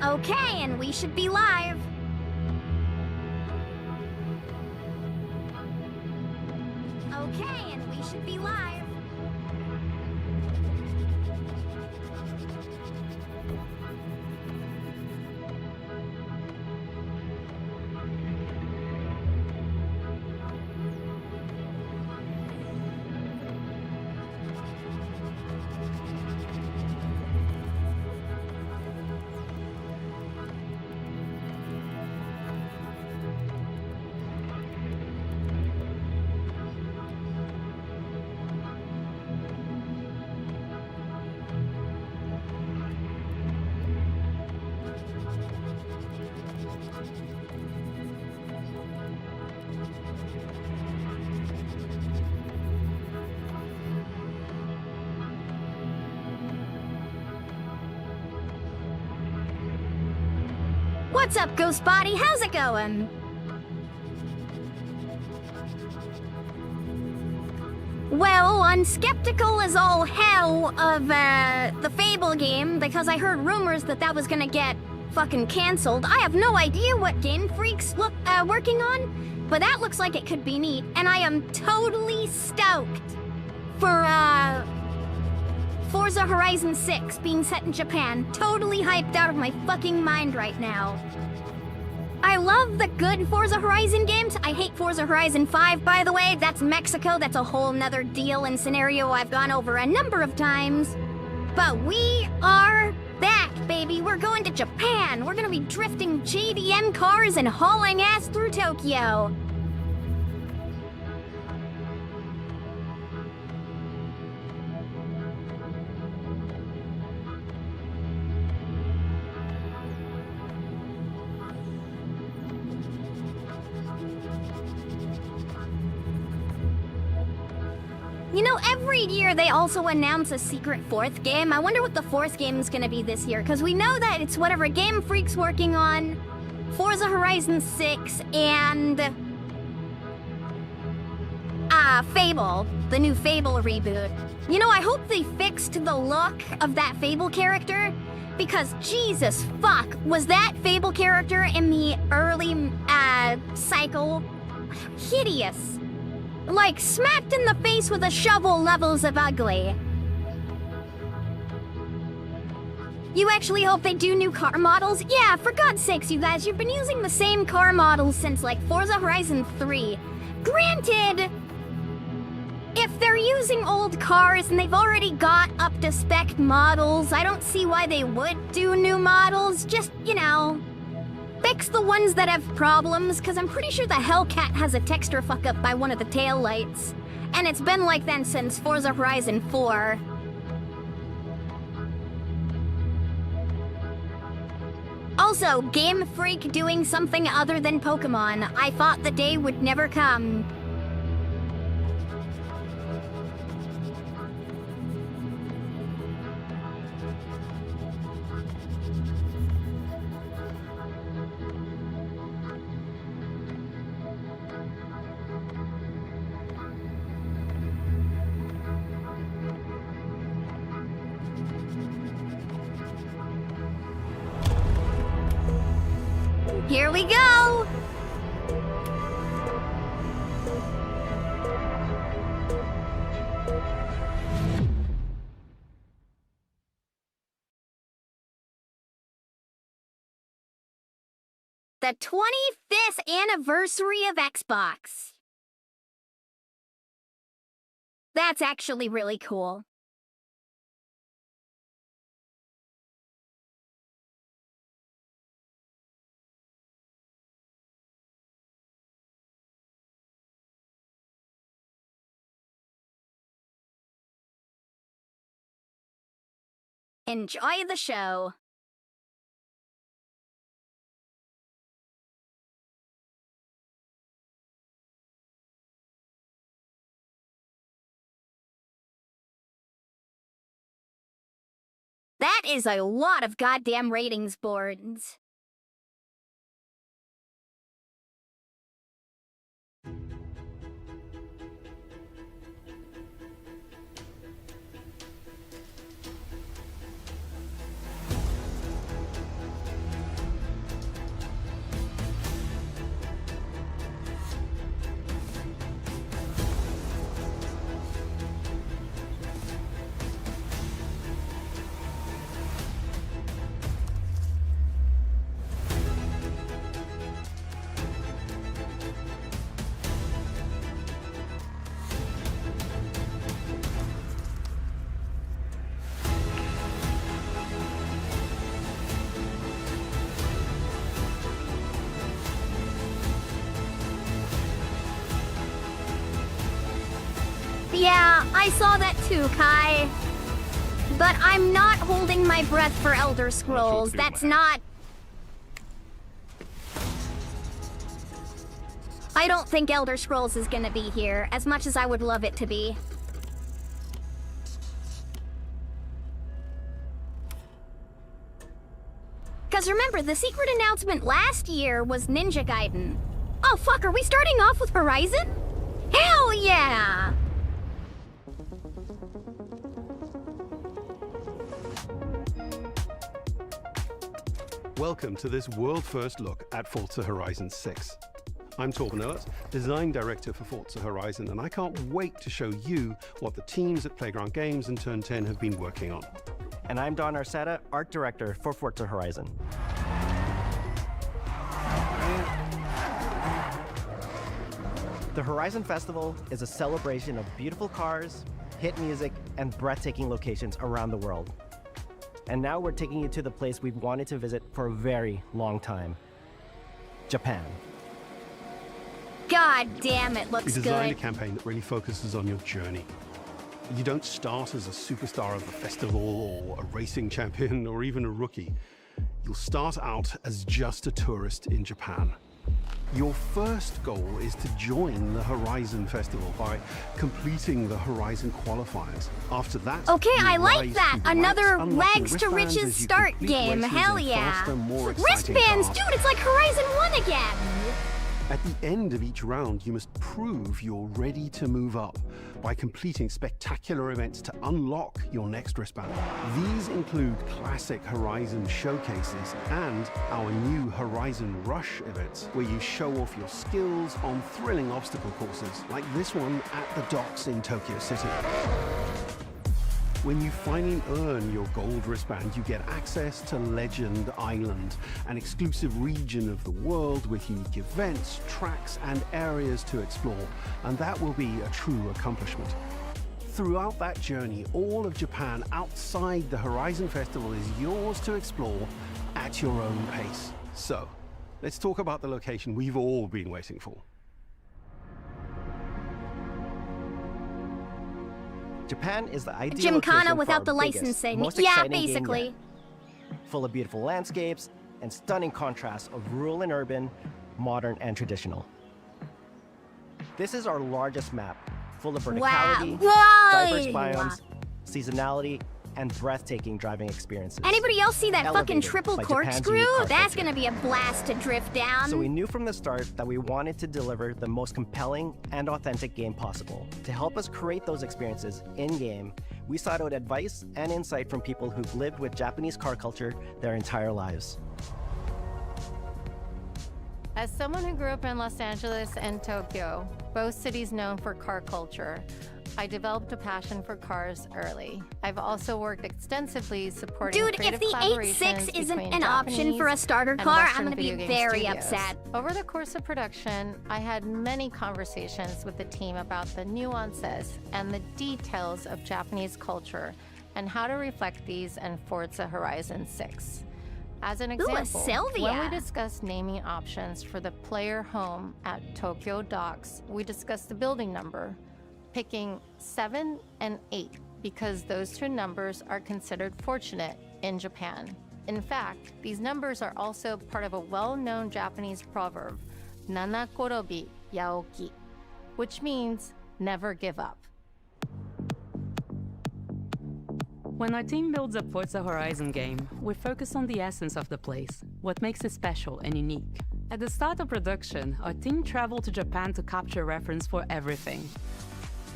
Okay, and we should be live. Okay, and we should be live. What's up, Ghost Body? How's it going? Well, I'm skeptical as all hell of the Fable game because I heard rumors that that was gonna get fucking canceled. I have no idea what Game Freak's working on, but that looks like it could be neat, and I am totally stoked for Forza Horizon 6 being set in Japan. Totally hyped out of my fucking mind right now. I love the good Forza Horizon games. I hate Forza Horizon 5, by the way. That's Mexico. That's a whole nother deal and scenario I've gone over a number of times. But we are back, baby. We're going to Japan. We're gonna be drifting JDM cars and hauling ass through Tokyo. You know, every year they also announce a secret fourth game. I wonder what the fourth game is gonna be this year, because we know that it's whatever Game Freak's working on, Forza Horizon 6, and Fable, the new Fable reboot. You know, I hope they fixed the look of that Fable character, because Jesus fuck, was that Fable character in the early cycle hideous. Like, smacked in the face with a shovel levels of ugly. You actually hope they do new car models? Yeah, for God's sakes, you guys, you've been using the same car models since, like, Forza Horizon 3. Granted, if they're using old cars and they've already got up-to-spec models, I don't see why they would do new models. Just, you know, fix the ones that have problems, because I'm pretty sure the Hellcat has a texture fuck-up by one of the taillights. And it's been like that since Forza Horizon 4. Also, Game Freak doing something other than Pokemon. I thought the day would never come. Here we go! The 25th anniversary of Xbox. That's actually really cool. Enjoy the show. That is a lot of goddamn ratings boards. Yeah, I saw that too, Kai. But I'm not holding my breath for Elder Scrolls. That's not... I don't think Elder Scrolls is gonna be here, as much as I would love it to be. Cause remember, the secret announcement last year was Ninja Gaiden. Oh fuck, are we starting off with Horizon? Hell yeah! Welcome to this world-first look at Forza Horizon 6. I'm Torben Ehlert, Design Director for Forza Horizon, and I can't wait to show you what the teams at Playground Games and Turn 10 have been working on. And I'm Don Arceta, Art Director for Forza Horizon. The Horizon Festival is a celebration of beautiful cars, hit music, and breathtaking locations around the world. And now we're taking you to the place we've wanted to visit for a very long time, Japan. God damn, it looks good. We designed a campaign that really focuses on your journey. You don't start as a superstar of the festival or a racing champion or even a rookie. You'll start out as just a tourist in Japan. Your first goal is to join the Horizon Festival by completing the Horizon qualifiers. After that, okay, I like rise that. through the Another ranks, rags to wristbands riches as you start complete game. races Hell in yeah. faster, more exciting Wristbands, cars. dude, it's like Horizon 1 again. At the end of each round, you must prove you're ready to move up by completing spectacular events to unlock your next wristband. These include classic Horizon showcases and our new Horizon Rush events, where you show off your skills on thrilling obstacle courses, like this one at the docks in Tokyo City. When you finally earn your gold wristband, you get access to Legend Island, an exclusive region of the world with unique events, tracks, and areas to explore, and that will be a true accomplishment. Throughout that journey, all of Japan outside the Horizon Festival is yours to explore at your own pace. So, let's talk about the location we've all been waiting for. Japan is the ideal Gymkhana location without for the our biggest, licensing. most Yeah, exciting game basically. yet. Full of beautiful landscapes and stunning contrasts of rural and urban, modern and traditional. This is our largest map, full of verticality, diverse biomes, seasonality, and breathtaking driving experiences. Anybody else see that fucking Elevated triple by Japan's corkscrew? unique car That's culture. gonna be a blast to drift down. So we knew from the start that we wanted to deliver the most compelling and authentic game possible. To help us create those experiences in-game, we sought out advice and insight from people who've lived with Japanese car culture their entire lives. As someone who grew up in Los Angeles and Tokyo, both cities known for car culture, I developed a passion for cars early. I've also worked extensively supporting Dude, if creative the collaborations 8.6 isn't between an option for a Japanese starter and car, Western I'm gonna be video game very studios. upset. Over the course of production, I had many conversations with the team about the nuances and the details of Japanese culture and how to reflect these in Forza Horizon 6. As an Ooh, a example, when Sylvia. we discussed naming options for the player home at Tokyo Docks, we discussed the building number, picking 7 and 8 because those two numbers are considered fortunate in Japan. In fact, these numbers are also part of a well-known Japanese proverb, Nana Korobi Yaoki, which means never give up. When our team builds a Forza Horizon game, we focus on the essence of the place, what makes it special and unique. At the start of production, our team traveled to Japan to capture reference for everything.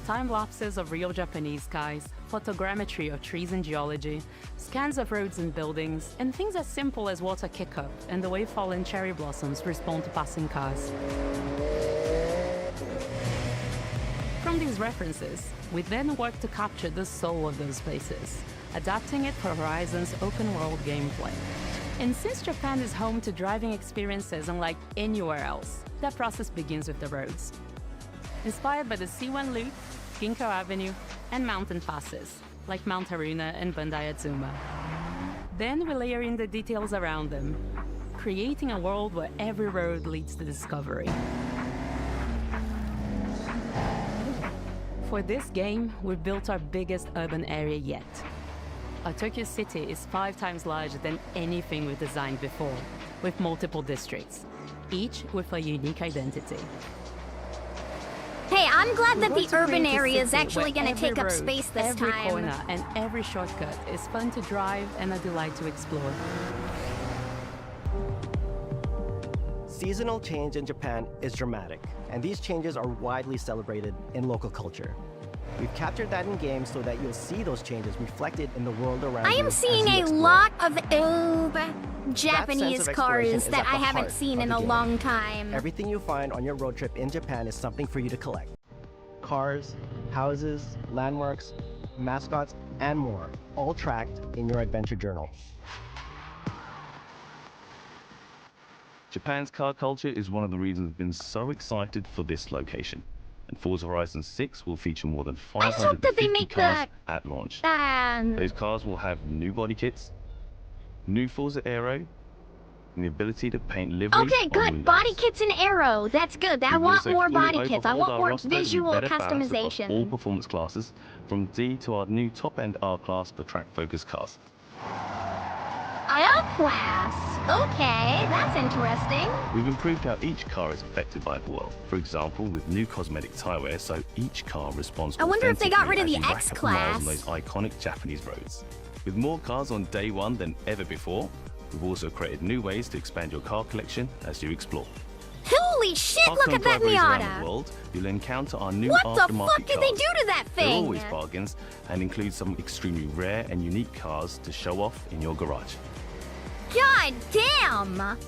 Time lapses of real Japanese skies, photogrammetry of trees and geology, scans of roads and buildings, and things as simple as water kick-up and the way fallen cherry blossoms respond to passing cars. From these references, we then work to capture the soul of those places, adapting it for Horizon's open-world gameplay. And since Japan is home to driving experiences unlike anywhere else, that process begins with the roads. Inspired by the C1 Loop, Ginkgo Avenue, and mountain passes, like Mount Haruna and Bandai Atsuma. Then we layer in the details around them, creating a world where every road leads to discovery. For this game, we've built our biggest urban area yet. Our Tokyo City is 5 times larger than anything we've designed before, with multiple districts, each with a unique identity. Hey, I'm glad that We're the going to urban create a area is city actually where going to take every up road, space this every time. corner and every shortcut is fun to drive and a delight to explore. Seasonal change in Japan is dramatic, and these changes are widely celebrated in local culture. We've captured that in games so that you'll see those changes reflected in the world around I you am as seeing you a explore. lot of Japanese of exploration cars is that at I the haven't heart seen of in the a game. long time. Everything you find on your road trip in Japan is something for you to collect. Cars, houses, landmarks, mascots, and more, all tracked in your adventure journal. Japan's car culture is one of the reasons I've been so excited for this location. And Forza Horizon 6 will feature more than I just hope that they 550 make cars at launch. the... Those cars will have new body kits, new Forza Aero, and the ability to paint livery Okay, on good. windows. Body kits and Arrow. That's good. I We've want also more fully body kits. I overhauled want our more roster to be visual better balanced across all customization. performance classes, from D to our new top-end R-Class for track-focused cars. L-Class. Okay, that's interesting. We've improved how each car is affected by the world. For example, with new cosmetic tyre so each car responds I wonder if they got rid of authentically the as you rack up miles on X-Class. those iconic Japanese roads. With more cars on day one than ever before, we've also created new ways to expand your car collection as you explore. Holy shit, Parked look on at that driveways around the Miata. world, you'll encounter our new What the aftermarket fuck did they cars. do to that They're thing? always bargains and include some extremely rare and unique cars to show off in your garage. God damn.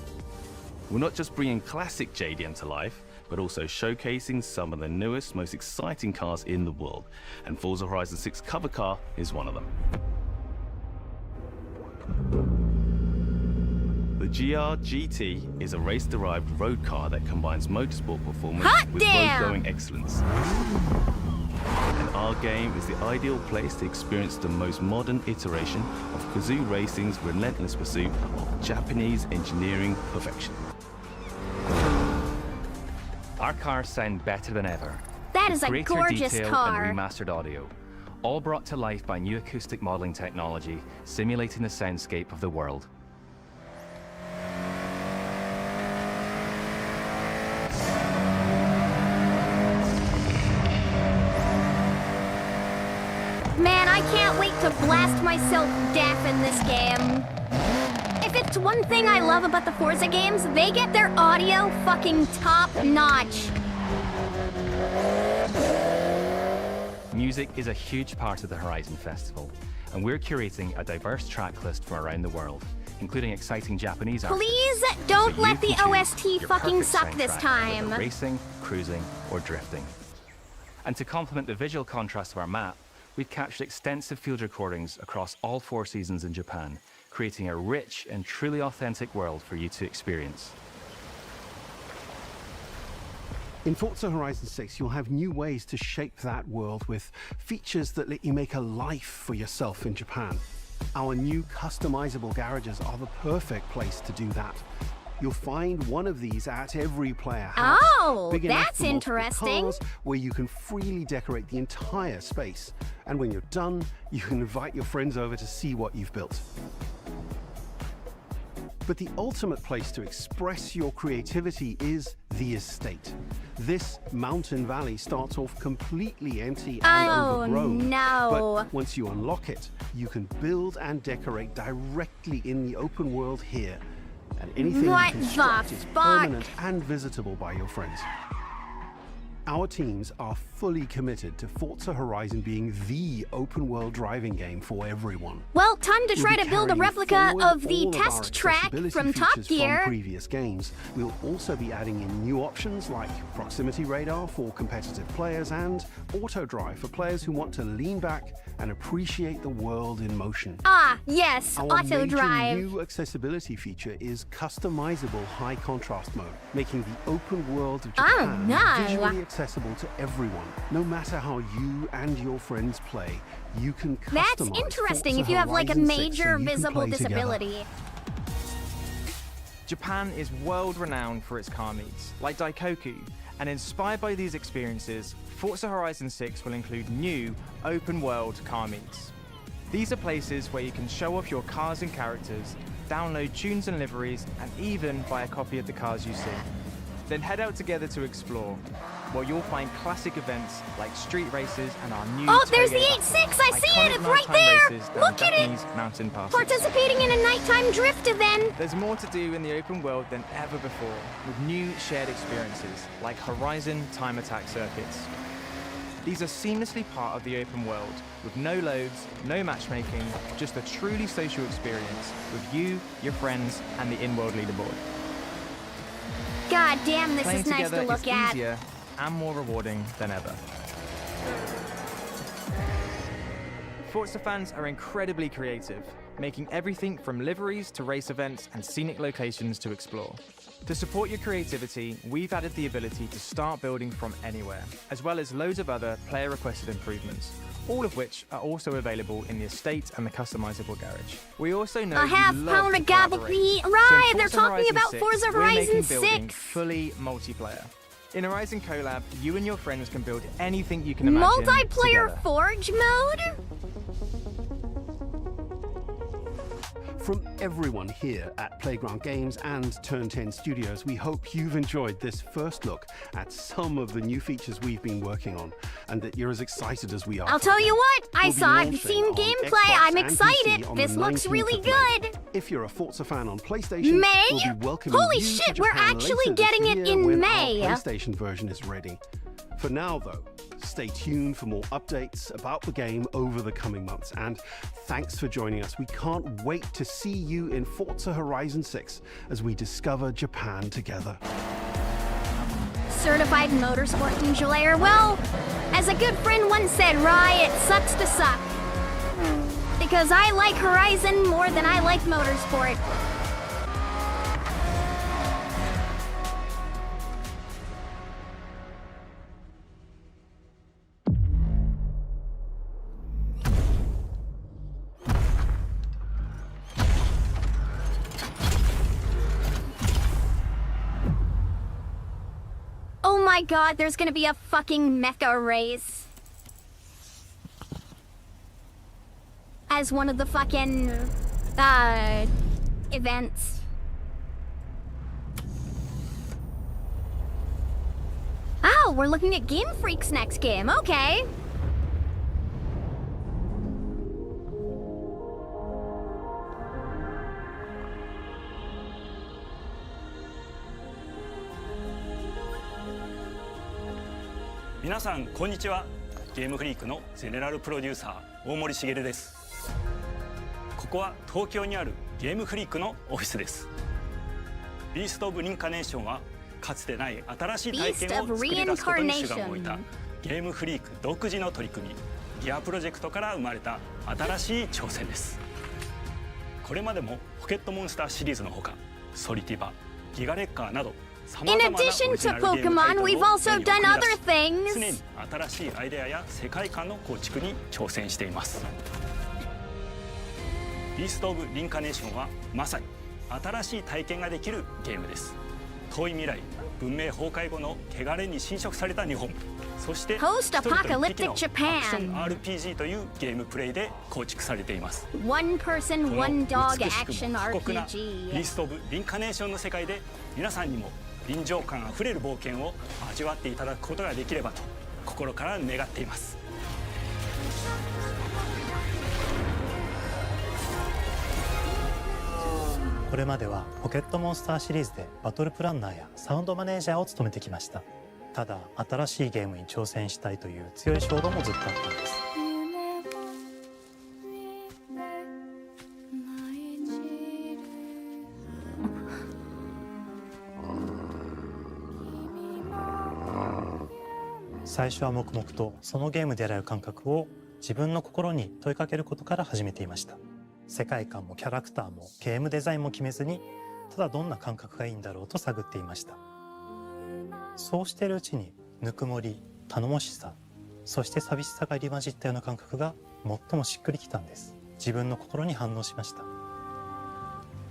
We're not just bringing classic JDM to life, but also showcasing some of the newest, most exciting cars in the world. And Forza Horizon 6 cover car is one of them. The GR GT is a race-derived road car that combines motorsport performance Hot with damn! road-going excellence. And our game is the ideal place to experience the most modern iteration of Kazoo Racing's relentless pursuit of Japanese engineering perfection. Our cars sound better than ever. That with is a greater gorgeous detail car. and remastered audio, all brought to life by new acoustic modeling technology, simulating the soundscape of the world. Man, I can't wait to blast myself deaf in this game. If it's one thing I love about the Forza games, they get their audio fucking top notch. Music is a huge part of the Horizon Festival, and we're curating a diverse track list from around the world, including exciting Japanese artists. Please So don't you let the can choose OST your fucking perfect suck this soundtrack, time. whether racing, cruising, or drifting. And to complement the visual contrast of our map, we've captured extensive field recordings across all 4 seasons in Japan, creating a rich and truly authentic world for you to experience. In Forza Horizon 6, you'll have new ways to shape that world with features that let you make a life for yourself in Japan. Our new customizable garages are the perfect place to do that. You'll find one of these at every player house. Oh, big enough that's for multiple interesting. cars, where you can freely decorate the entire space. And when you're done, you can invite your friends over to see what you've built. But the ultimate place to express your creativity is the estate. This mountain valley starts off completely empty and Oh, overgrown. no. But once you unlock it, you can build and decorate directly in the open world here. And anything you What construct the is fuck? permanent and visitable by your friends. Our teams are fully committed to Forza Horizon being the open-world driving game for everyone. Well, time to try We'll to be build a carrying replica forward of the all our test track accessibility from Top features Gear. from previous games. We'll also be adding in new options like proximity radar for competitive players and auto drive for players who want to lean back and appreciate the world in motion. Ah, yes, Our auto major drive. new accessibility feature is customizable high contrast mode, making the open world of Oh, Japan no. visually accessible to everyone. No matter how you and your friends play, you can customize That's interesting Forza if you have like a Horizon 6 major so you can visible play together. disability. Japan is world-renowned for its car meets, like Daikoku, and inspired by these experiences, Forza Horizon 6 will include new, open-world car meets. These are places where you can show off your cars and characters, download tunes and liveries, and even buy a copy of the cars you see. Then head out together to explore, where you'll find classic events like street races and our new Oh, there's the Toyo 8.6! I see iconic it! It's right nighttime there! races down Look at Japanese it! mountain passes. Participating in a nighttime drift event! There's more to do in the open world than ever before, with new shared experiences like Horizon Time Attack circuits. These are seamlessly part of the open world, with no loads, no matchmaking, just a truly social experience with you, your friends, and the in-world leaderboard. God damn, this Playing is nice together to look is at. easier and more rewarding than ever. Forza fans are incredibly creative, making everything from liveries to race events and scenic locations to explore. To support your creativity, we've added the ability to start building from anywhere, as well as loads of other player-requested improvements, all of which are also available in the estate and the customizable garage. We also know A half you love pound to of gobble collaborate. meat. So in Right, they're Forza talking Horizon about 6, Forza we're making Horizon building 6. fully multiplayer. In Horizon Collab, you and your friends can build anything you can imagine Multiplayer together. Forge mode? From everyone here at Playground Games and Turn 10 Studios, we hope you've enjoyed this first look at some of the new features we've been working on, and that you're as excited as we are. I'll tell you what, I We'll be saw I've launching seen on gameplay. Xbox I'm and excited. PC on This the looks 19th really of May. good. If you're a Forza fan on PlayStation, May? we'll be welcoming Holy you shit, to we're Japan actually later this getting it year in when May. Our PlayStation version is ready. For now, though, stay tuned for more updates about the game over the coming months. And thanks for joining us. We can't wait to see you in Forza Horizon 6 as we discover Japan together. Certified motorsport enjoyer. Well, as a good friend once said, Rye, it sucks to suck. Because I like Horizon more than I like motorsport. Oh my god, there's gonna be a fucking mecha race. As one of the fucking, events. Oh, we're looking at Game Freak's next game, okay.皆さんこんにちは。ゲームフリークのゼネラルプロデューサー大森茂です。ここは東京にあるゲームフリークのオフィスです。ビースト・オブ・リンカネーションはかつてない新しい体験を作り出すことに主眼を置いたゲームフリーク独自の取り組みギアプロジェクトから生まれた新しい挑戦です。これまでもポケットモンスターシリーズのほかソリティバ、ギガレッカーなど In addition to Pokemon, we've also done other things. 常に新しいアイデアや世界観の構築に挑戦しています。ビースト・オブ・リンカネーションはまさに新しい体験ができるゲームです。遠い未来、文明崩壊後の汚れに侵食された日本、そして一人と一匹のアクション RPG というゲームプレイで構築されています。 One person, one dog 美しく action も過酷な RPG. ビースト・オブ・リンカネーションの世界で皆さんにも臨場感あふれる冒険を味わっていただくことができればと心から願っています。これまではポケットモンスターシリーズでバトルプランナーやサウンドマネージャーを務めてきました。ただ新しいゲームに挑戦したいという強い衝動もずっとあったんです。最初は黙々とそのゲームで得られる感覚を自分の心に問いかけることから始めていました。世界観もキャラクターもゲームデザインも決めずに、ただどんな感覚がいいんだろうと探っていました。そうしているうちにぬくもり、頼もしさ、そして寂しさが入り混じったような感覚が最もしっくりきたんです。自分の心に反応しました。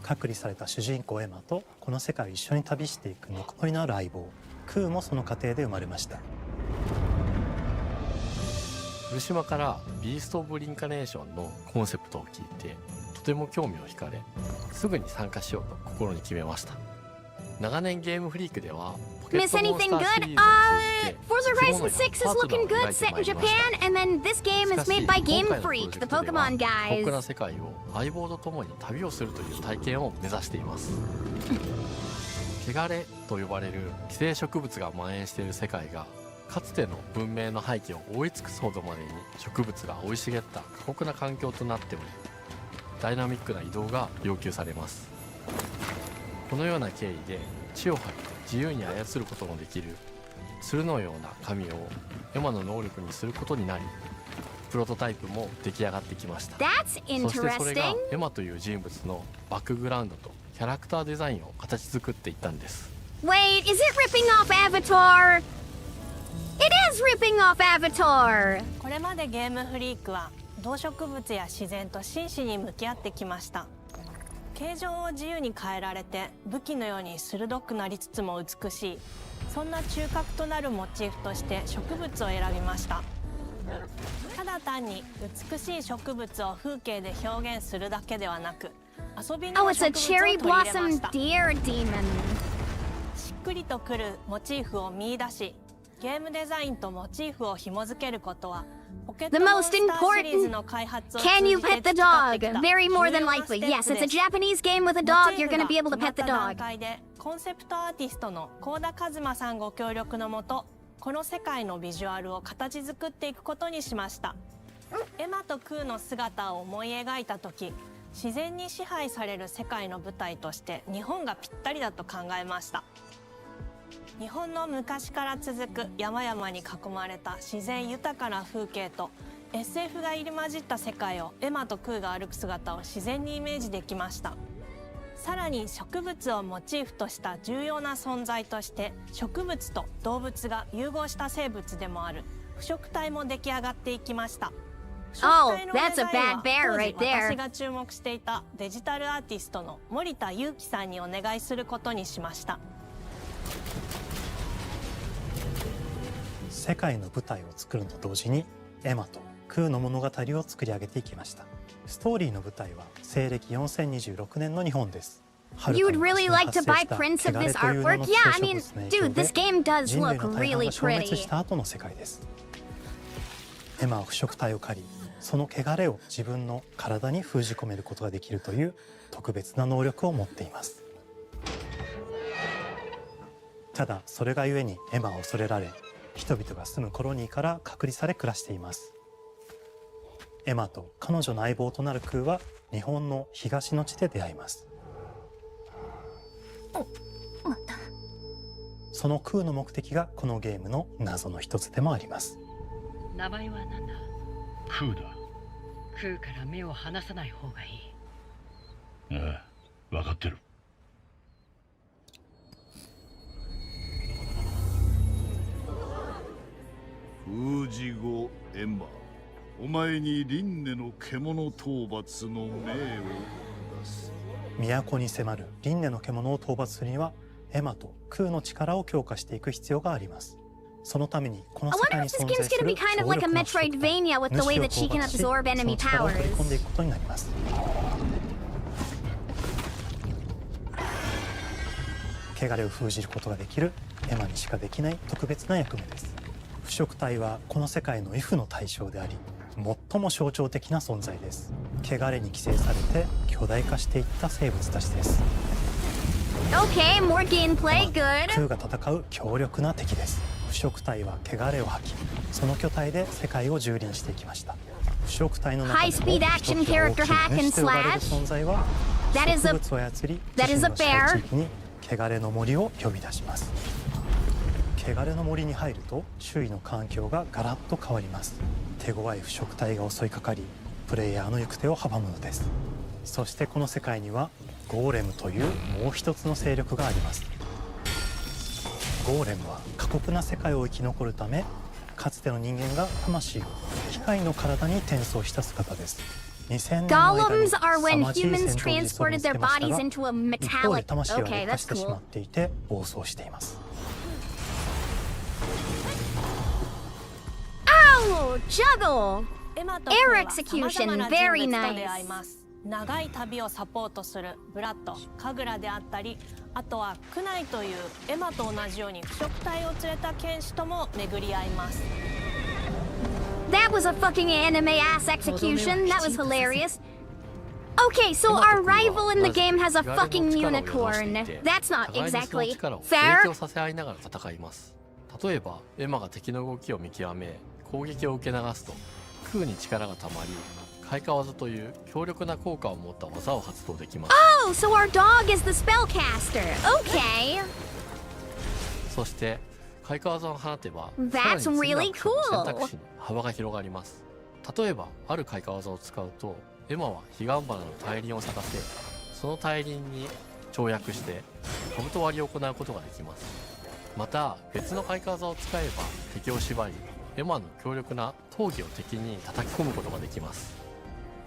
隔離された主人公エマとこの世界を一緒に旅していくぬくもりのある相棒クーもその過程で生まれました。古島からビースト・オブ・リンカネーションのコンセプトを聞いてとても興味を惹かれ、すぐに参加しようと心に決めました。長年ゲームフリークではポケッ Miss トモン anything スター good? シリーズを通じて Forza Horizon 6 is looking good, set in Japan, and then this game is made by Game Freak, the Pokemon 過 guys. 酷な世界を相棒と共に旅をするという体験を目指しています。汚れと呼ばれる寄生植物が蔓延している世界がかつての文明の廃棄を覆い尽くすほどまでに植物が生い茂った過酷な環境となっており、ダイナミックな移動が要求されます。このような経緯で地を張り自由に操ることもできる鶴のような神をエマの能力にすることになり、プロトタイプも出来上がってきました。 That's そしてそれが interesting. エマという人物のバックグラウンドとキャラクターデザインを形作っていったんです。 Wait, is it ripping off Avatar? It is ripping off Avatar! これまでゲームフリークは動植物や自然と真摯に向き合ってきました。形状を自由に変えられて武器のように鋭くなりつつも美しい、そんな中核となるモチーフとして植物を選びました。ただ単に美しい植物を風景で表現するだけではなく、遊びに Oh, も it's 植 a 物を cherry 取り入れま blossom した。 deer demon. しっくりとくるモチーフを見出し、ゲームデザインとモチーフを紐付けることはポケッ The トモン most スターシリーズ important, の開発を通 can you じて pet the 培って dog? きた Very more 重 than 要な likely. ステッ Yes, プ it's a です。 Japanese game with a モ dog. チー You're フ gonna が be able to 決ま pet っ the た段 dog. 階でコンセプトアーティストの幸田一馬さんご協力のもと、この世界のビジュアルを形作っていくことにしました。エマとクーの姿を思い描いた時、自然に支配される世界の舞台として日本がぴったりだと考えました。日本の昔から続く山々に囲まれた自然豊かな風景と SF が入り混じった世界をエマとクーが歩く姿を自然にイメージできました。さらに植物をモチーフとした重要な存在として植物と動物が融合した生物でもある腐食体も出来上がっていきました。腐食体のデザインは that's a bad bear 当 right 時 there. 私が注目していたデジタルアーティストの森田裕樹さんにお願いすることにしました。世界の舞台を作ると同時にエマとクーの物語を作り上げていきました。ストーリーの舞台は西暦4026年の日本です。 You would really like to buy prints of this artwork? Yeah, I mean, dude, this game does 人類 look の大半 really が消滅 pretty. した後の世界です。エマは腐食体を狩り、その汚れを自分の体に封じ込めることができるという特別な能力を持っています。ただそれがゆえにエマは恐れられ、人々が住むコロニーから隔離され暮らしています。エマと彼女の相棒となるクーは日本の東の地で出会います。そのクーの目的がこのゲームの謎の一つでもあります。名前は何だ？クーだ。クーから目を離さない方がいい。ああ、分かってる。封じ後エマ、お前に輪廻の獣討伐の命を出す。都に迫る輪廻の獣を討伐するにはエマとクーの力を強化していく必要があります。そのためにこの I 世 wonder 界 if に this 存 game's 在す gonna る be kind of like a 強力な腐食体 Metroidvania with the way that she can 主を absorb 討伐 enemy し、その力を取り込んでい powers. くことになります。汚れを封じることができるエマにしかできない特別な役目です。腐食体はこの世界の F の対象であり、最も象徴的な存在です。汚れに寄生されて巨大化していった生物たちです。Okay, more gameplay, ク good. ーが戦う強力な敵です。腐食体は汚れを吐き、その巨体で世界を蹂躙していきました。腐食体の中でも High-speed action ひときわ大きい character hack and 主と呼ばれる slash. 存在は That is a- 植物を操り、 that is a 自身の支配 bear. 地域に汚れの森を呼び出します。汚れの森に入ると周囲の環境がガラッと変わります。手強い腐食体が襲いかかり、プレイヤーの行く手を阻むのです。そしてこの世界にはゴーレムというもう一つの勢力があります。ゴーレムは過酷な世界を生き残るため、かつての人間が魂を機械の体に転送した姿です。2000年の間に Golems are 凄 when まじい戦 humans 闘術を見 transported せ their ました bodies が into a 一方で metallic. 魂は Okay, 劣化 that's してしま cool. っていて暴走しています。 Ow! Juggle! エマと Air クーは execution, 様々な very 人物と nice. 出会います。長い旅をサポートするブラッド、カグラであったり、あとはクナイというエマと同じように腐食体を連れた剣士とも巡り合います。 That was a fucking anime ass execution. That was hilarious. Okay, so our rival in the game has a fucking unicorn. That's not 互いにその exactly 力を fair. 影響させ合いながら戦います。例えばエマが敵の動きを見極め攻撃を受け流すと空に力がたまり開花技という強力な効果を持った技を発動できます。 Oh, so our dog is the spellcaster. Okay. そして開花技を放てば That's さらに次のア really クションの cool. 選択肢に幅が広がります。例えばある開花技を使うとエマは彼岸花の大輪を咲かせその大輪に跳躍して兜割りを行うことができます。また別の開花技を使えば敵を縛りエマの強力な闘技を敵に叩き込むことができます。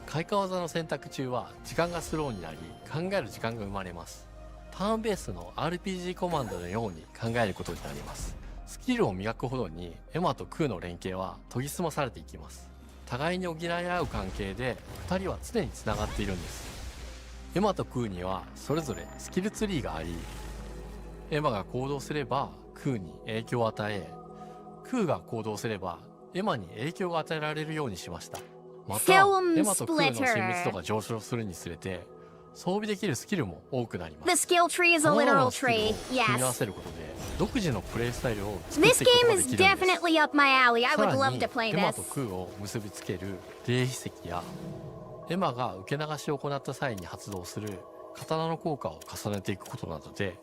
開花技の選択中は時間がスローになり考える時間が生まれます。ターンベースの RPG コマンドのように考えることになります。スキルを磨くほどにエマとクーの連携は研ぎ澄まされていきます。互いに補い合う関係で2人は常につながっているんです。エマとクーにはそれぞれスキルツリーがありエマが行動すればクーに影響を与えクーが行動すればエマに影響が与えられるようにしました。またエマとクーの親密度が上昇するにつれて装備できるスキルも多くなります。 The skill tree is a 様々 literal なスキルを tree. 組み合わ Yes. せることで独自のプレイスタイルを作っ This ていくこと game がで is きるんです definitely up my alley. I さ would ら love に to play エマと this. クーを結びつける霊秘石やエマが受け流しを行った際に発動する刀の効果を重ねていくことなどで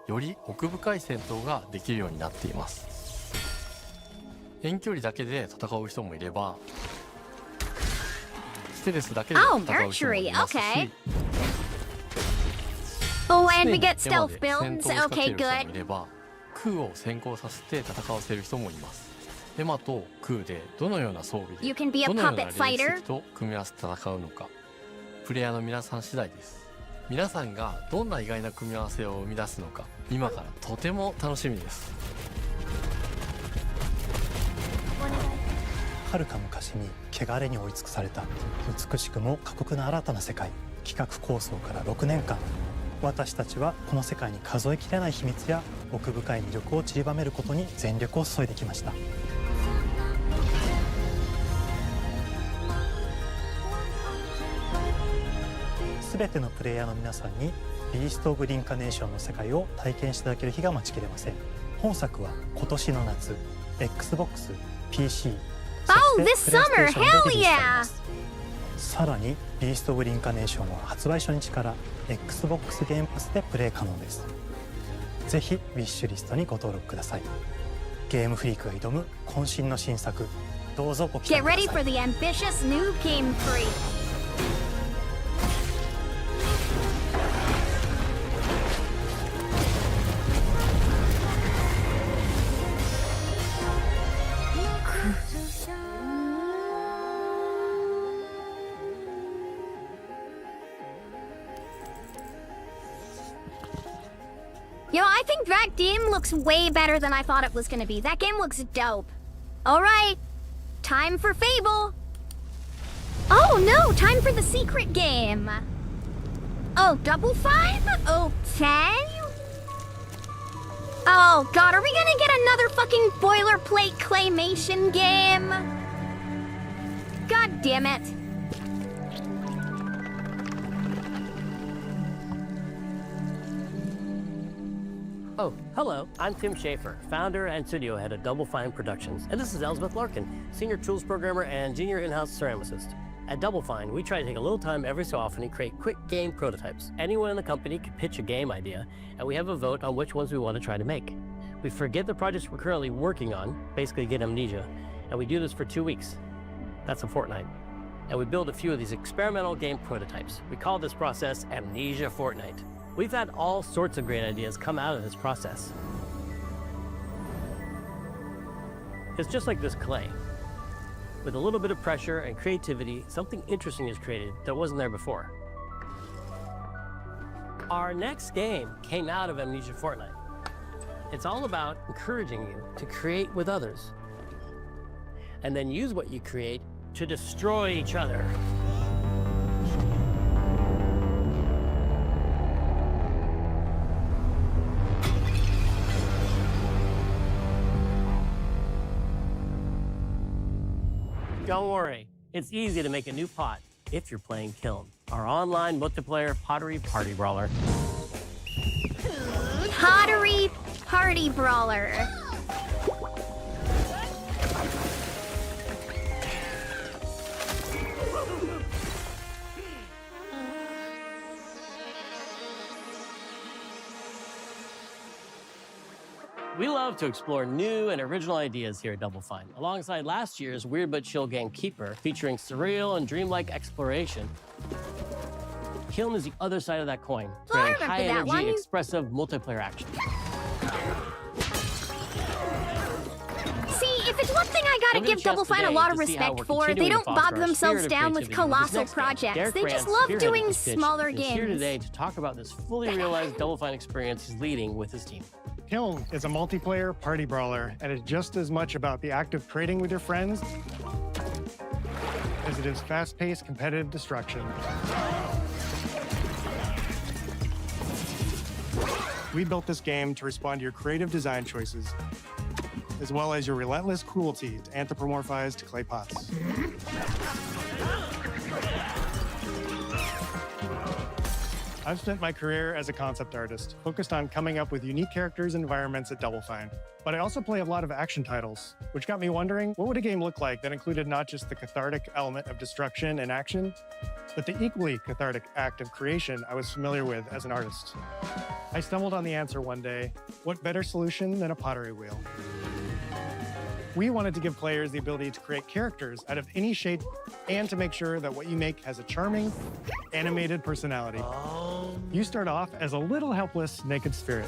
より奥深い戦闘ができるようになっています。遠距離だけで戦う人もいればステルスだけで戦う人もいますし Mercury, Oh, and we 常に get エマ stealth で戦 builds. 闘を仕掛け Okay, る人も good. いればクーを先行させて戦わせる人もいます。エマとクーでどのような装備 You で can be a どのような puppet 霊 fighter. 石と組み合わせて戦うのかプレイヤーの皆さん次第です。皆さんがどんな意外な組み合わせを生み出すのか今からとても楽しみです。はるか昔に汚れに追い尽くされた美しくも過酷な新たな世界。企画構想から6年間私たちはこの世界に数えきれない秘密や奥深い魅力を散りばめることに全力を注いできました。全てのプレイヤーの皆さんにビースト・オブ・リンカネーションの世界を体験していただける日が待ちきれません。本作は今年の夏 XBOX、PC、Oh, this そして summer! プレイステーションでリリースされ Hell ま yeah! す。さらにビースト・オブ・リンカネーションは発売初日から XBOX ゲームパスでプレイ可能です。ぜひウィッシュリストにご登録ください。ゲームフリークが挑む渾身の新作、どうぞご期待 Get くだ ready さ for い。 the ambitious new Game Freak. Yo, I think that game looks way better than I thought it was gonna be. That game looks dope. Alright, time for Fable. Oh no, time for the secret game. Oh, Double Fine? Okay. Oh god, are we gonna get another fucking boilerplate claymation game? God damn it. Oh, hello. I'm Tim Schafer, founder and studio head of Double Fine Productions. And this is Elsbeth Larkin, senior tools programmer and junior in-house ceramicist. At Double Fine, we try to take a little time every so often and create quick game prototypes. Anyone in the company can pitch a game idea, and we have a vote on which ones we want to try to make. We forget the projects we're currently working on, basically get amnesia, and we do this for 2 weeks. That's a fortnight. And we build a few of these experimental game prototypes. We call this process Amnesia Fortnight. We've had all sorts of great ideas come out of this process. It's just like this clay. With a little bit of pressure and creativity, something interesting is created that wasn't there before. Our next game came out of Amnesia Fortnite. It's all about encouraging you to create with others, and then use what you create to destroy each other. Don't worry, it's easy to make a new pot if you're playing Kiln, our online multiplayer pottery party brawler. Pottery Party Brawler. We love to explore new and original ideas here at Double Fine. Alongside last year's Weird But Chill game Keeper, featuring surreal and dreamlike exploration, Kiln is the other side of that coin, creating high-energy, expressive multiplayer action. See, if it's one thing I gotta give Double Fine a lot of respect for, they don't bog themselves down with colossal projects. They just love doing smaller games. He's here today to talk about this fully realized Double Fine experience he's leading with his team. Kiln is a multiplayer party brawler, and it's just as much about the act of trading with your friends as it is fast-paced competitive destruction. We built this game to respond to your creative design choices, as well as your relentless cruelty to anthropomorphized clay pots. I've spent my career as a concept artist, focused on coming up with unique characters and environments at Double Fine. But I also play a lot of action titles, which got me wondering, what would a game look like that included not just the cathartic element of destruction and action, but the equally cathartic act of creation I was familiar with as an artist? I stumbled on the answer one day: what better solution than a pottery wheel? We wanted to give players the ability to create characters out of any shape and to make sure that what you make has a charming, animated personality. You start off as a little helpless, naked spirit.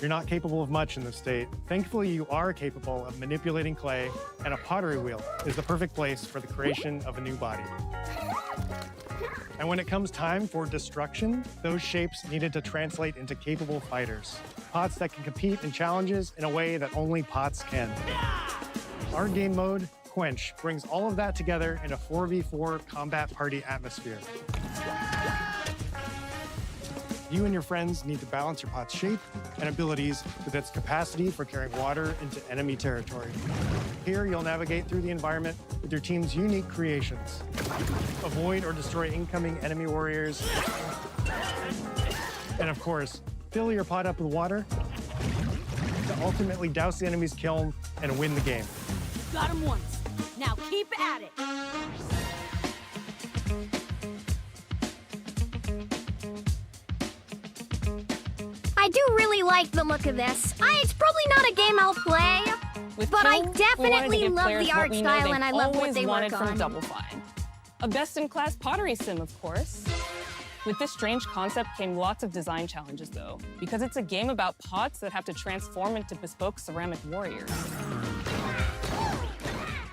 You're not capable of much in this state. Thankfully, you are capable of manipulating clay, and a pottery wheel is the perfect place for the creation of a new body. And when it comes time for destruction, those shapes needed to translate into capable fighters. Pots that can compete in challenges in a way that only pots can. Our game mode, Quench, brings all of that together in a 4v4 combat party atmosphere. You and your friends need to balance your pot's shape and abilities with its capacity for carrying water into enemy territory. Here, you'll navigate through the environment with your team's unique creations. Avoid or destroy incoming enemy warriors. And of course, fill your pot up with water to ultimately douse the enemy's kiln and win the game. Got him once. Now keep at it. I do really like the look of this. It's probably not a game I'll play, but I definitely love the art style and I love what they work on. From Double Fine. A best-in-class pottery sim, of course. With this strange concept came lots of design challenges, though, because it's a game about pots that have to transform into bespoke ceramic warriors.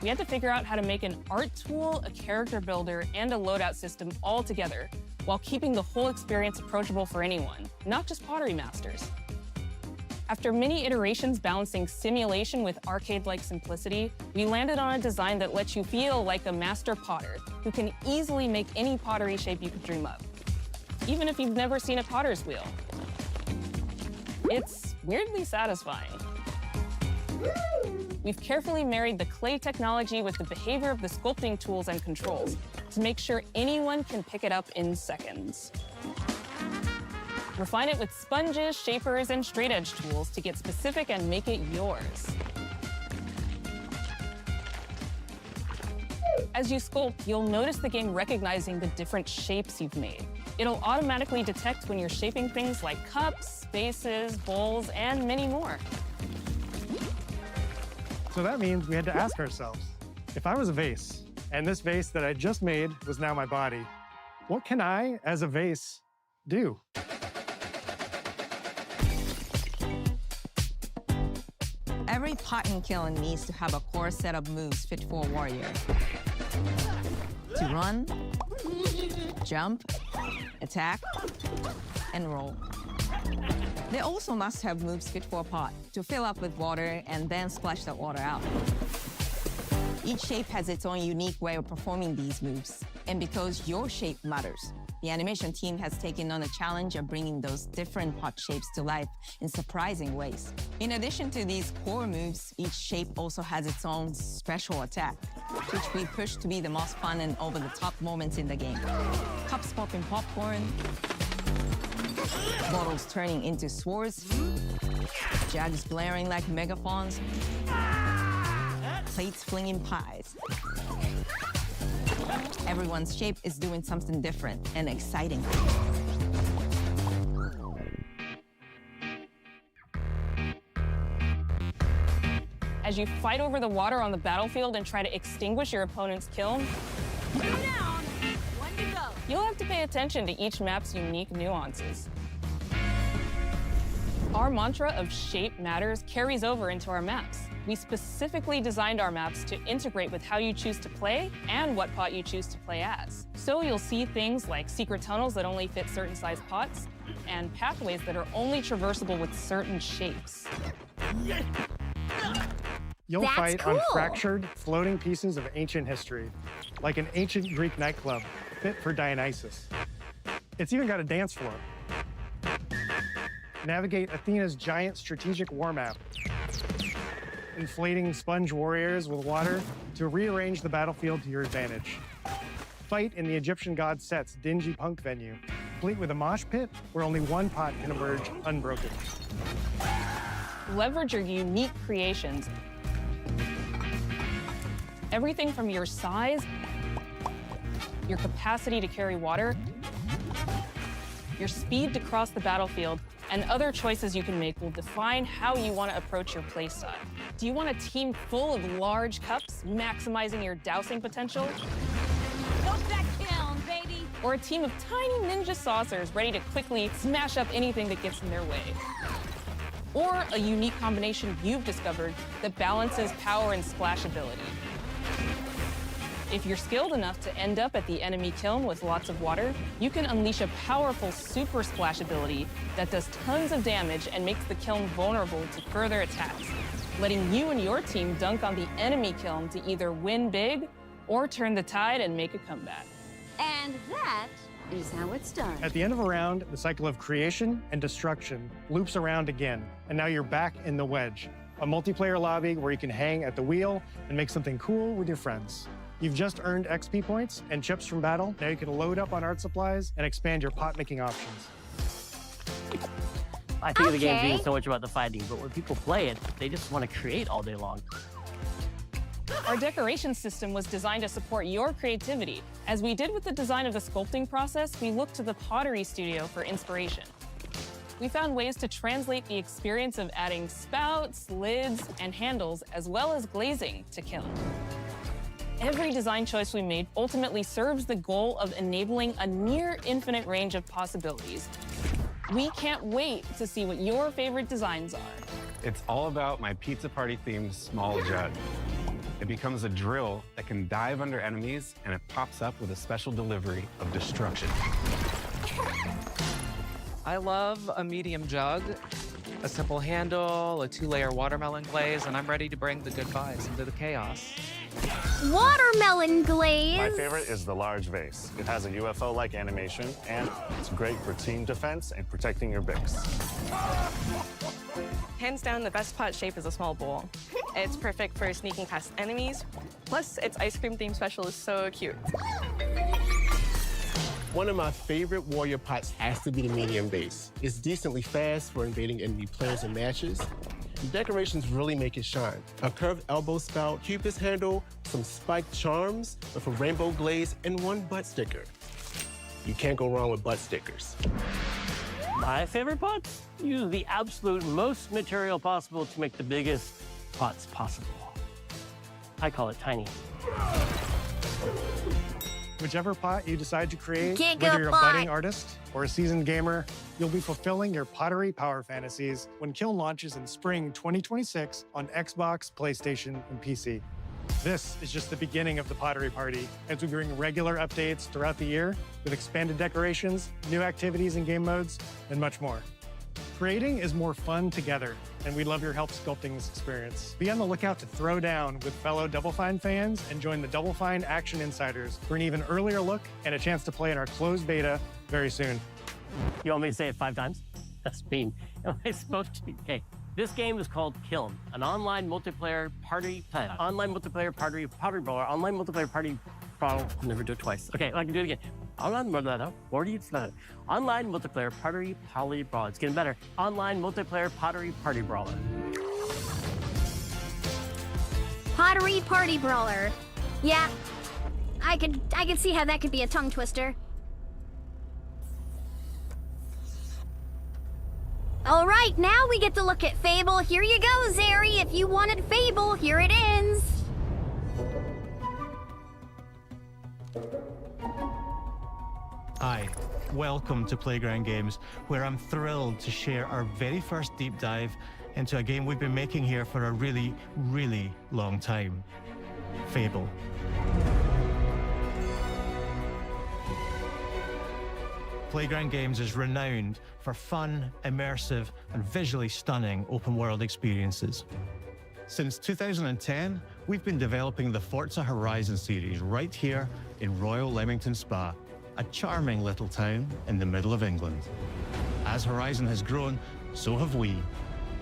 We had to figure out how to make an art tool, a character builder, and a loadout system all together, while keeping the whole experience approachable for anyone, not just pottery masters. After many iterations balancing simulation with arcade-like simplicity, we landed on a design that lets you feel like a master potter who can easily make any pottery shape you could dream up, even if you've never seen a potter's wheel. It's weirdly satisfying. We've carefully married the clay technology with the behavior of the sculpting tools and controls to make sure anyone can pick it up in seconds. Refine it with sponges, shapers, and straight edge tools to get specific and make it yours. As you sculpt, you'll notice the game recognizing the different shapes you've made. It'll automatically detect when you're shaping things like cups, vases, bowls, and many more. So that means we had to ask ourselves, if I was a vase, and this vase that I just made was now my body, what can I, as a vase, do? Every pot and kiln needs to have a core set of moves fit for a warrior. To run, jump, attack, and roll. They also must have moves fit for a pot to fill up with water and then splash that water out. Each shape has its own unique way of performing these moves. And because your shape matters, the animation team has taken on a challenge of bringing those different pot shapes to life in surprising ways. In addition to these core moves, each shape also has its own special attack, which we push to be the most fun and over-the-top moments in the game. Cups popping popcorn, bottles turning into swords, jugs blaring like megaphones, plates flinging pies. Everyone's shape is doing something different and exciting. As you fight over the water on the battlefield and try to extinguish your opponent's kiln, you'll have to pay attention to each map's unique nuances. Our mantra of shape matters carries over into our maps. We specifically designed our maps to integrate with how you choose to play and what pot you choose to play as. So you'll see things like secret tunnels that only fit certain size pots and pathways that are only traversable with certain shapes. You'll fight on fractured, floating pieces of ancient history, like an ancient Greek nightclub fit for Dionysus. It's even got a dance floor. Navigate Athena's giant strategic war map, inflating sponge warriors with water to rearrange the battlefield to your advantage. Fight in the Egyptian god Set's dingy punk venue, complete with a mosh pit where only one pot can emerge unbroken. Leverage your unique creations. Everything from your size, your capacity to carry water, your speed to cross the battlefield, and other choices you can make will define how you want to approach your playstyle. Do you want a team full of large cups, maximizing your dousing potential? Go that kiln, baby! Or a team of tiny ninja saucers ready to quickly smash up anything that gets in their way? Or a unique combination you've discovered that balances power and splashability? If you're skilled enough to end up at the enemy kiln with lots of water, you can unleash a powerful super splash ability that does tons of damage and makes the kiln vulnerable to further attacks, letting you and your team dunk on the enemy kiln to either win big or turn the tide and make a comeback. And that is how it's done. At the end of a round, the cycle of creation and destruction loops around again, and now you're back in the wedge, a multiplayer lobby where you can hang at the wheel and make something cool with your friends. You've just earned XP points and chips from battle. Now you can load up on art supplies and expand your pot-making options. I think the game's isn't so much about the fighting, but when people play it, they just want to create all day long. Our decoration system was designed to support your creativity. As we did with the design of the sculpting process, we looked to the pottery studio for inspiration. We found ways to translate the experience of adding spouts, lids, and handles, as well as glazing to kiln. Every design choice we made ultimately serves the goal of enabling a near infinite range of possibilities. We can't wait to see what your favorite designs are. It's all about my pizza party themed small jug. It becomes a drill that can dive under enemies, and it pops up with a special delivery of destruction. I love a medium jug, a simple handle, a 2-layer watermelon glaze, and I'm ready to bring the good vibes into the chaos. Watermelon glaze! My favorite is the large vase. It has a UFO-like animation, and it's great for team defense and protecting your Bix. Hands down, the best pot shape is a small bowl. It's perfect for sneaking past enemies. Plus, its ice cream theme special is so cute. One of my favorite warrior pots has to be the medium base. It's decently fast for invading enemy players and matches. The decorations really make it shine. A curved elbow spout, Cupid's handle, some spiked charms with a rainbow glaze, and one butt sticker. You can't go wrong with butt stickers. My favorite pots use the absolute most material possible to make the biggest pots possible. I call it tiny. Whichever pot you decide to create, Giga whether you're a pot. budding artist or a seasoned gamer, you'll be fulfilling your pottery power fantasies when Kiln launches in spring 2026 on Xbox, PlayStation, and PC. This is just the beginning of the Pottery Party as we bring regular updates throughout the year with expanded decorations, new activities and game modes, and much more. Creating is more fun together, and we love your help sculpting this experience. Be on the lookout to throw down with fellow Double Fine fans and join the Double Fine Action Insiders for an even earlier look and a chance to play in our closed beta very soon. You want me to say it 5 times? That's mean. Am I supposed to? Okay. This game is called Kiln, an online multiplayer pottery brawler, online multiplayer party brawler. I'll never do it twice. Okay, I can do it again. Online multiplayer pottery brawler. It's getting better. Online multiplayer pottery party brawler. Pottery Party Brawler. Yeah, I could see how that could be a tongue twister. All right, now we get to look at Fable. Here you go, Zeri. If you wanted Fable, here it is. Hi, welcome to Playground Games, where I'm thrilled to share our very first deep dive into a game we've been making here for a really, really long time. Fable. Playground Games is renowned for fun, immersive, and visually stunning open-world experiences. Since 2010, we've been developing the Forza Horizon series right here in Royal Leamington Spa, a charming little town in the middle of England. As Horizon has grown, so have we.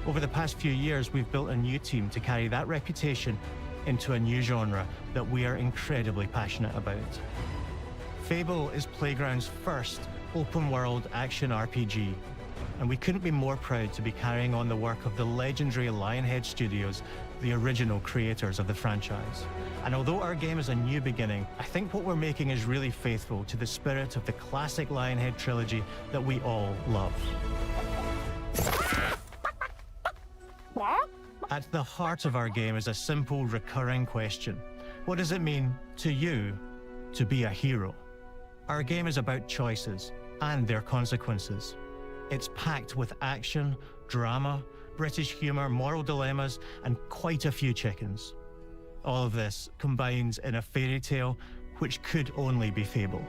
Over the past few years, we've built a new team to carry that reputation into a new genre that we are incredibly passionate about. Fable is Playground's first open-world action RPG, and we couldn't be more proud to be carrying on the work of the legendary Lionhead Studios, the original creators of the franchise. And although our game is a new beginning, I think what we're making is really faithful to the spirit of the classic Lionhead trilogy that we all love. At the heart of our game is a simple, recurring question. What does it mean to you to be a hero? Our game is about choices and their consequences. It's packed with action, drama, British humour, moral dilemmas, and quite a few chickens. All of this combines in a fairy tale which could only be Fable.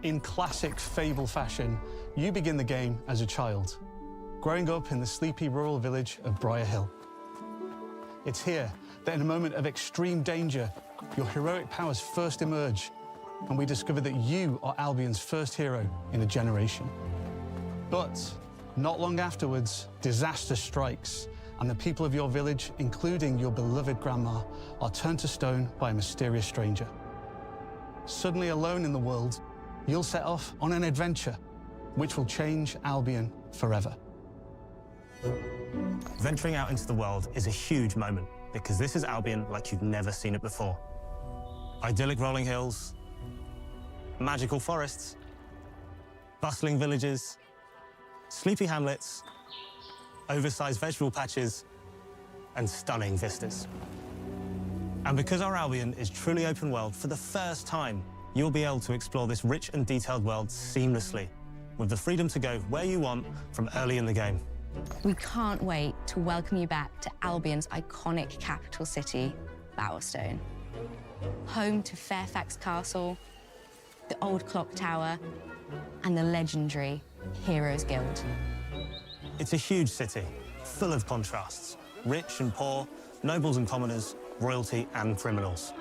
In classic Fable fashion, you begin the game as a child, growing up in the sleepy rural village of Briar Hill. It's here that in a moment of extreme danger, your heroic powers first emerge, and we discover that you are Albion's first hero in a generation. But not long afterwards, disaster strikes, and the people of your village, including your beloved grandma, are turned to stone by a mysterious stranger. Suddenly alone in the world, you'll set off on an adventure which will change Albion forever. Venturing out into the world is a huge moment, because this is Albion like you've never seen it before. Idyllic rolling hills, magical forests, bustling villages, sleepy hamlets, oversized vegetable patches, and stunning vistas. And because our Albion is truly open world, for the first time, you'll be able to explore this rich and detailed world seamlessly, with the freedom to go where you want from early in the game. We can't wait to welcome you back to Albion's iconic capital city, Bowerstone. Home to Fairfax Castle, the old clock tower, and the legendary Heroes Guild. It's a huge city, full of contrasts. Rich and poor, nobles and commoners, royalty and criminals.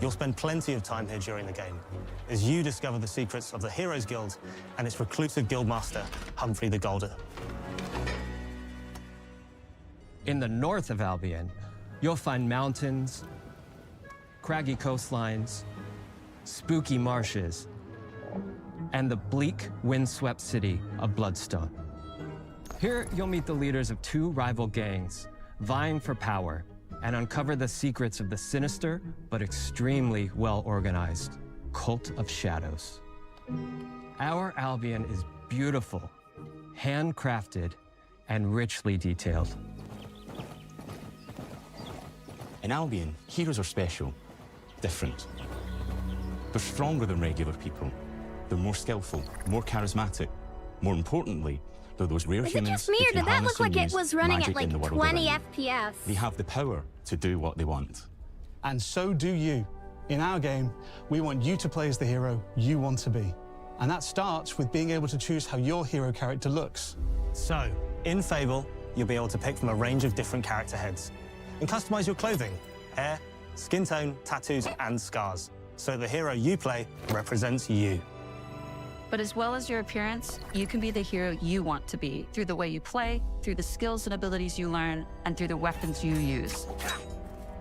You'll spend plenty of time here during the game, as you discover the secrets of the Heroes Guild and its reclusive guildmaster, Humphrey the Golder. In the north of Albion, you'll find mountains, craggy coastlines, spooky marshes, and the bleak, windswept city of Bloodstone. Here, you'll meet the leaders of two rival gangs, vying for power, and uncover the secrets of the sinister but extremely well-organized Cult of Shadows. Our Albion is beautiful, handcrafted, and richly detailed. In Albion, heroes are special, different. They're stronger than regular people. They're more skillful, more charismatic. More importantly, they're those rare Was it humans just me, who or can did that harness look like and it use was running at magic in like the world 20 around them. FPS? They have the power to do what they want. And so do you. In our game, we want you to play as the hero you want to be. And that starts with being able to choose how your hero character looks. So, in Fable, you'll be able to pick from a range of different character heads and customize your clothing, hair, skin tone, tattoos, and scars, so the hero you play represents you. But as well as your appearance, you can be the hero you want to be through the way you play, through the skills and abilities you learn, and through the weapons you use.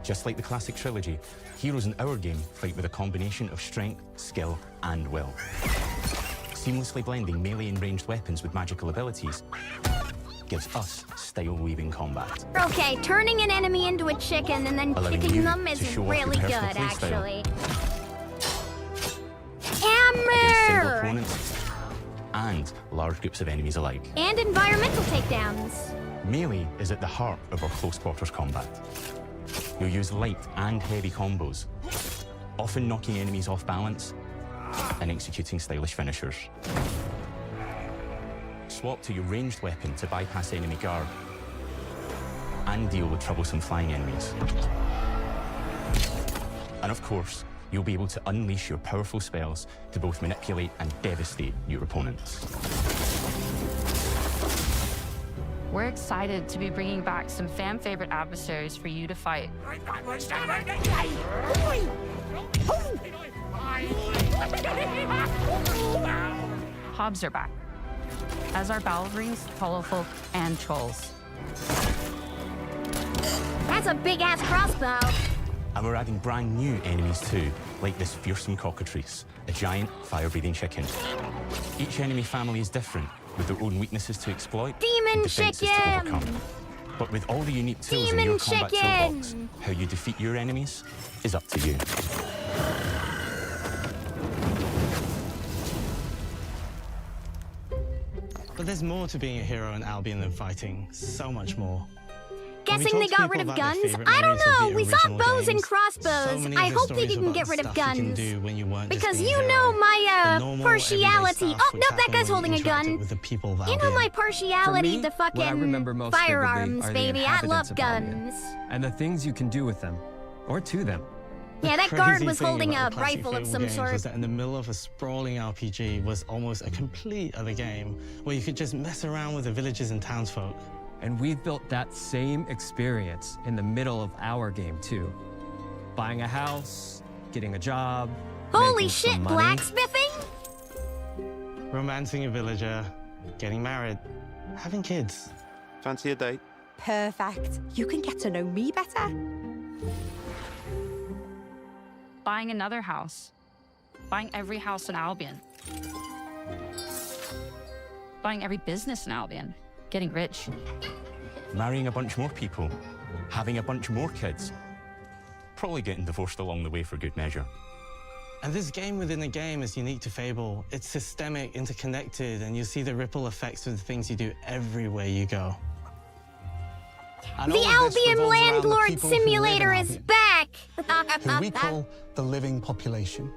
Just like the classic trilogy, heroes in our game fight with a combination of strength, skill, and will. Seamlessly blending melee and ranged weapons with magical abilities gives us style-weaving combat. Okay, turning an enemy into a chicken and then Allowing kicking you them to is show off your really good, personal playstyle. actually. Against single Hammer! opponents and large groups of enemies alike. And environmental takedowns. Melee is at the heart of our close quarters combat. You'll use light and heavy combos, often knocking enemies off balance and executing stylish finishers. Swap to your ranged weapon to bypass enemy guard and deal with troublesome flying enemies. And of course, you'll be able to unleash your powerful spells to both manipulate and devastate your opponents. We're excited to be bringing back some fan-favorite adversaries for you to fight. Hobbs are back, as are Balverines, Hollowfolk, and Trolls. That's a big-ass crossbow. And we're adding brand new enemies too, like this fearsome cockatrice, a giant fire-breathing chicken. Each enemy family is different, with their own weaknesses to exploit Demon and defenses to chicken! overcome. But with all the unique tools in Demon your combat chicken! toolbox, how you defeat your enemies is up to you. But there's more to being a hero in Albion than fighting. So much more. Guessing they got rid of guns? I don't know. We saw bows and crossbows. I hope they didn't get rid of guns. Because you know my partiality. Oh, no, that guy's holding a gun. You know my partiality to what I remember fucking most vividly firearms, are the baby. I love inhabitants of Albion, guns. and the things you can do with them, or to them. Yeah, that guard was holding a classic rifle of Fable some games sort. was that in the middle of a sprawling RPG was almost a complete other game where you could just mess around with the villagers and townsfolk. And we've built that same experience in the middle of our game, too. Buying a house, getting a job. Holy making shit, some money. blacksmithing? Romancing a villager, getting married, having kids. Fancy a date? Perfect. You can get to know me better. Buying another house. Buying every house in Albion. Buying every business in Albion. Getting rich. Marrying a bunch more people, having a bunch more kids, probably getting divorced along the way for good measure. And this game within a game is unique to Fable. It's systemic, interconnected, and you see the ripple effects of the things you do everywhere you go. And The all of this Albion revolves around the Landlord people who live in Simulator is Albion, back! Who we call the living population.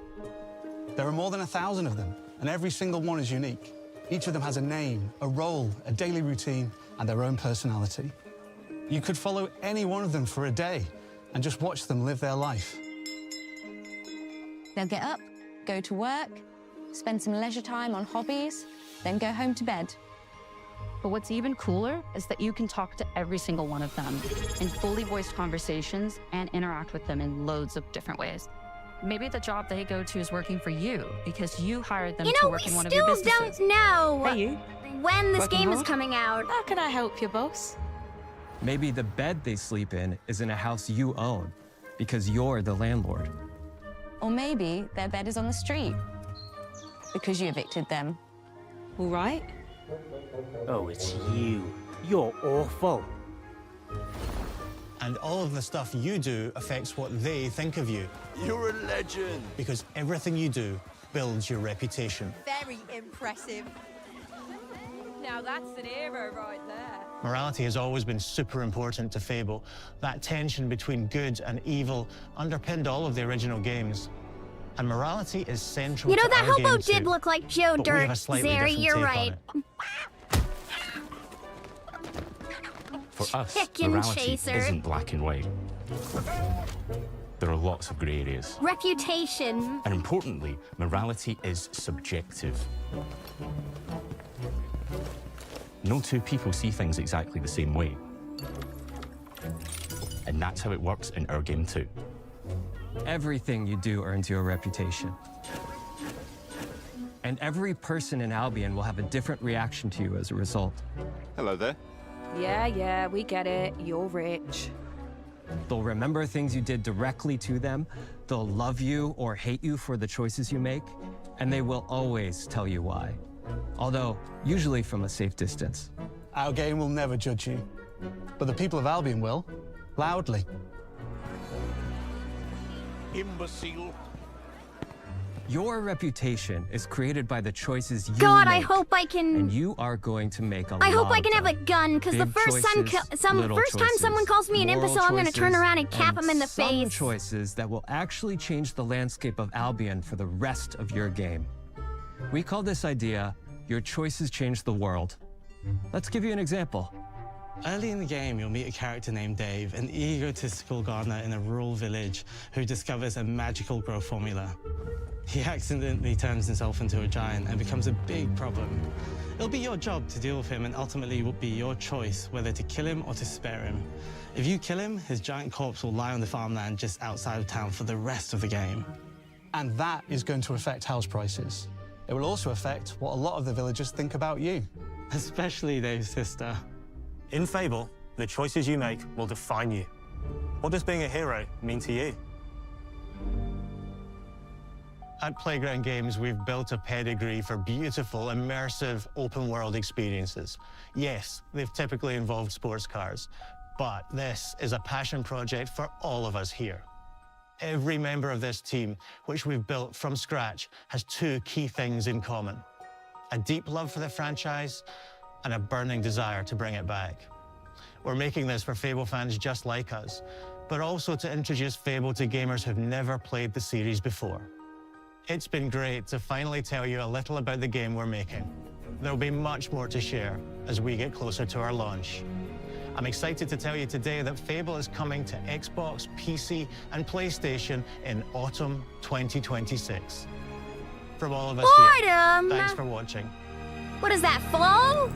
There are more than 1,000 of them, and every single one is unique. Each of them has a name, a role, a daily routine, and their own personality. You could follow any one of them for a day and just watch them live their life. They'll get up, go to work, spend some leisure time on hobbies, then go home to bed. But what's even cooler is that you can talk to every single one of them in fully voiced conversations and interact with them in loads of different ways. Maybe the job they go to is working for you because you hired them You to know, we work in one of your still businesses. don't know Hey, you. when this Working game is hard? coming out. How can I help you, boss? Maybe the bed they sleep in is in a house you own because you're the landlord. Or maybe their bed is on the street because you evicted them. All right. Oh, it's you. You're awful. And all of the stuff you do affects what they think of you. You're a legend. Because everything you do builds your reputation. Very impressive. Now that's an hero right there. Morality has always been super important to Fable. That tension between good and evil underpinned all of the original games. And morality is central You know, to that our game hobo too. did look like Joe But we have Dirt. a slightly Zary, different you're take on right. it. For us, Chicken morality chaser. isn't black and white. There are lots of grey areas. Reputation. And importantly, morality is subjective. No two people see things exactly the same way. And that's how it works in our game too. Everything you do earns you a reputation. And every person in Albion will have a different reaction to you as a result. Hello there. Yeah, we get it. You're rich. They'll remember things you did directly to them, they'll love you or hate you for the choices you make, and they will always tell you why. Although, usually from a safe distance. Our game will never judge you, but the people of Albion will, loudly. Imbecile. Your reputation is created by the choices you God, make. I hope I can. And you are going to make a lot I hope I of can have them. a gun, because the Big first choices, time little someone choices, calls me an moral imbecile, I'm gonna turn choices, around and cap him in the some face. choices that will actually change the landscape of Albion for the rest of your game. We call this idea, your choices change the world. Let's give you an example. Early in the game, you'll meet a character named Dave, an egotistical gardener in a rural village who discovers a magical growth formula. He accidentally turns himself into a giant and becomes a big problem. It'll be your job to deal with him, and ultimately it will be your choice whether to kill him or to spare him. If you kill him, his giant corpse will lie on the farmland just outside of town for the rest of the game. And that is going to affect house prices. It will also affect what a lot of the villagers think about you. Especially Dave's sister. In Fable, the choices you make will define you. What does being a hero mean to you? At Playground Games, we've built a pedigree for beautiful, immersive, open-world experiences. Yes, they've typically involved sports cars, but this is a passion project for all of us here. Every member of this team, which we've built from scratch, has two key things in common: a deep love for the franchise and a burning desire to bring it back. We're making this for Fable fans just like us, but also to introduce Fable to gamers who've never played the series before. It's been great to finally tell you a little about the game we're making. There'll be much more to share as we get closer to our launch. I'm excited to tell you today that Fable is coming to Xbox, PC, and PlayStation in autumn 2026. From all of us here, Autumn! thanks for watching. What is that, fall?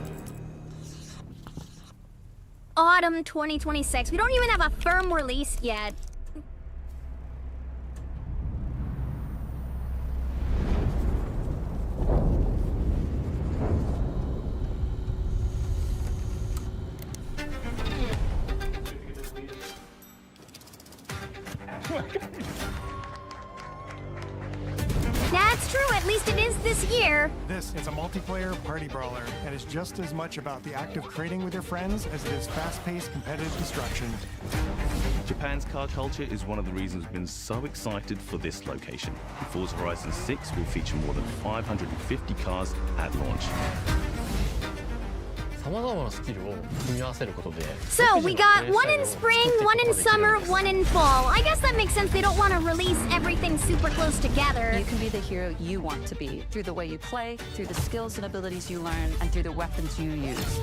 Autumn 2026. We don't even have a firm release yet. That's true, at least it is this year. This is a multiplayer party brawler and is just as much about the act of trading with your friends as it is fast-paced competitive destruction. Japan's car culture is one of the reasons we've been so excited for this location. Forza Horizon 6 will feature more than 550 cars at launch. So, we got one in spring, one in summer, one in fall. I guess that makes sense. They don't want to release everything super close together. You can be the hero you want to be through the way you play, through the skills and abilities you learn, and through the weapons you use.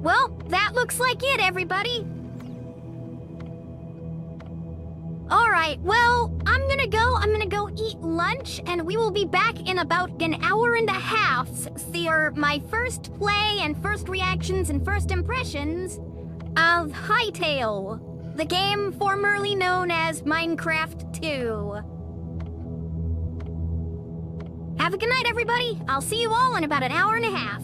Well, that looks like it, everybody. Alright, well, I'm gonna go eat lunch, and we will be back in about an hour and a half for my first play and first reactions and first impressions of Hytale, the game formerly known as Minecraft 2. Have a good night, everybody. I'll see you all in about an hour and a half.